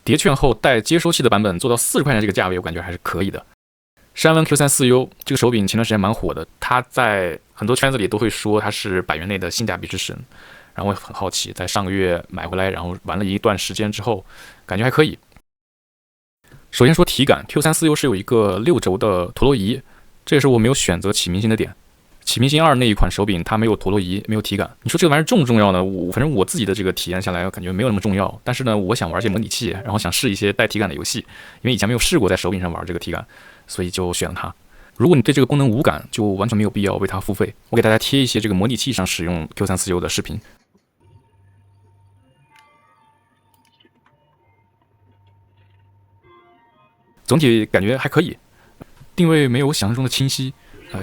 叠券后带接收器的版本做到40块钱这个价位，我感觉还是可以的。山纹 Q34U 这个手柄前段时间蛮火的，它在很多圈子里都会说它是100元内的性价比之神。然后我很好奇，在上个月买回来，然后玩了一段时间之后，感觉还可以。首先说体感 ，Q34U 是有一个6轴的陀螺仪，这也是我没有选择启明星的点。启明星2那一款手柄它没有陀螺仪，没有体感。你说这个玩意儿重不重要呢？反正我自己的这个体验下来，我感觉没有那么重要。但是呢，我想玩一些模拟器，然后想试一些带体感的游戏，因为以前没有试过在手柄上玩这个体感，所以就选了它。如果你对这个功能无感，就完全没有必要为它付费。我给大家贴一些这个模拟器上使用 Q34U 的视频。总体感觉还可以，定位没有我想象中的清晰。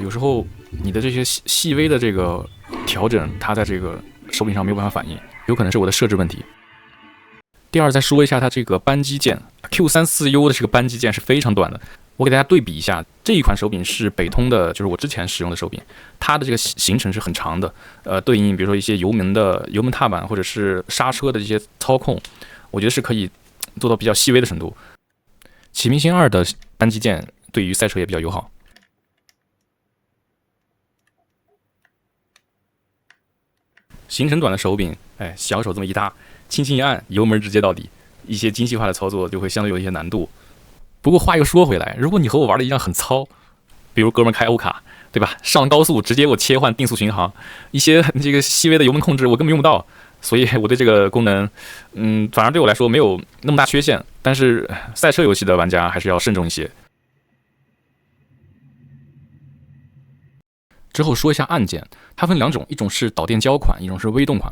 有时候你的这些细微的这个调整，它在这个手柄上没有办法反应，有可能是我的设置问题。第二，再说一下它这个扳机键 ，Q34U 的这个扳机键是非常短的。我给大家对比一下，这一款手柄是北通的，就是我之前使用的手柄，它的这个行程是很长的。对应比如说一些油门踏板或者是刹车的这些操控，我觉得是可以做到比较细微的程度。启明星2的扳机键对于赛车也比较友好。行程短的手柄，小手这么一搭，轻轻一按，油门直接到底，一些精细化的操作就会相对有一些难度。不过话又说回来，如果你和我玩的一样很糙，比如哥们开欧卡，对吧？上高速直接我切换定速巡航，一些这个细微的油门控制我根本用不到。所以我对这个功能，反而对我来说没有那么大缺陷。但是赛车游戏的玩家还是要慎重一些。之后说一下按键，它分2种，一种是导电胶款，一种是微动款。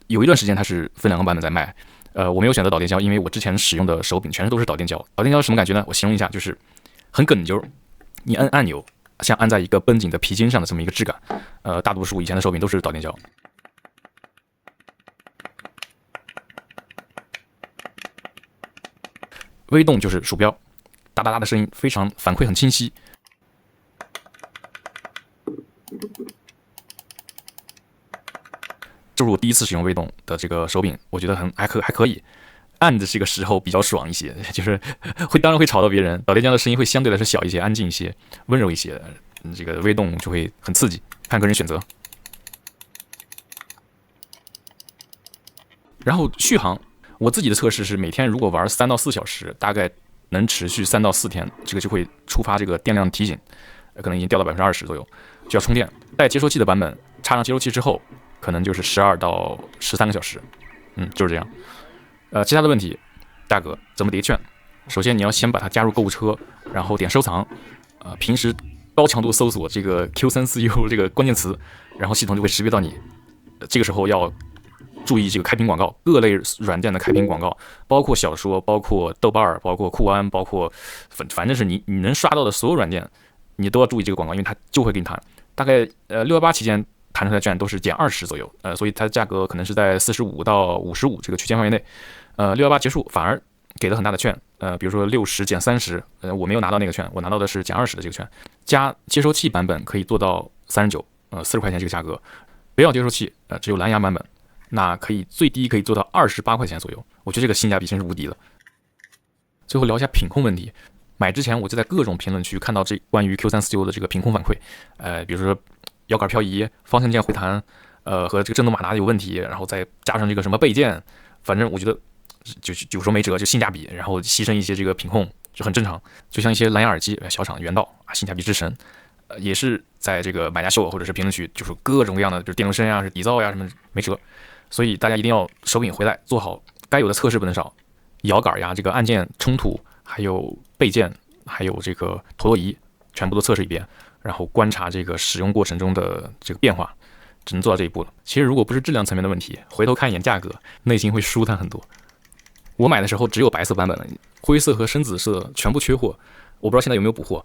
有一段时间它是分2个版本在卖。我没有选择导电胶，因为我之前使用的手柄全都是导电胶。导电胶什么感觉呢？我形容一下，就是很哏揪，你按按钮像按在一个绷紧的皮筋上的这么一个质感。大多数以前的手柄都是导电胶。微动就是鼠标，哒哒哒的声音非常反馈很清晰。这是我第一次使用微动的这个手柄，我觉得还可以，按的这个时候比较爽一些，就是当然会吵到别人。导电胶的声音会相对来说小一些，安静一些，温柔一些。这个微动就会很刺激，看个人选择。然后续航。我自己的测试是每天如果玩3到4小时，大概能持续3到4天，这个就会触发这个电量提醒，可能已经掉到20%左右，就要充电。带接收器的版本，插上接收器之后，可能就是12到13个小时，就是这样。其他的问题，价格怎么叠券？首先你要先把它加入购物车，然后点收藏，平时高强度搜索这个 Q34U 这个关键词，然后系统就会识别到你，这个时候要注意这个开屏广告，各类软件的开屏广告，包括小说，包括豆瓣，包括酷安，包括反正是你能刷到的所有软件，你都要注意这个广告，因为它就会给你弹。大概618期间弹出来的券都是减20左右，所以它的价格可能是在45到55这个区间范围内。618结束反而给了很大的券，比如说60减30，我没有拿到那个券，我拿到的是减20的这个券，加接收器版本可以做到39，40块钱这个价格，没有接收器，只有蓝牙版本。那最低可以做到28块钱左右，我觉得这个性价比真是无敌了。最后聊一下品控问题，买之前我就在各种评论区看到这关于 Q34U 的这个品控反馈，比如说摇杆漂移、方向键回弹，和这个震动马达有问题，然后再加上这个什么备件，反正我觉得就说没辙，就性价比，然后牺牲一些这个品控就很正常。就像一些蓝牙耳机，小厂原道性价比之神。也是在这个买家秀或者是评论区，就是各种各样的，就是电动声呀、是底噪呀什么没辙。所以大家一定要手柄回来做好该有的测试不能少，摇杆呀、这个按键冲突，还有备件，还有这个陀螺仪，全部都测试一遍，然后观察这个使用过程中的这个变化，只能做到这一步了。其实如果不是质量层面的问题，回头看一眼价格，内心会舒坦很多。我买的时候只有白色版本了，灰色和深紫色全部缺货，我不知道现在有没有补货。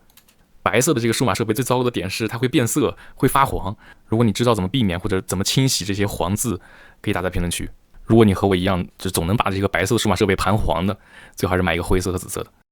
白色的这个数码设备最糟糕的点是它会变色，会发黄。如果你知道怎么避免或者怎么清洗这些黄渍，可以打在评论区。如果你和我一样，就总能把这个白色的数码设备盘黄的，最好还是买一个灰色和紫色的。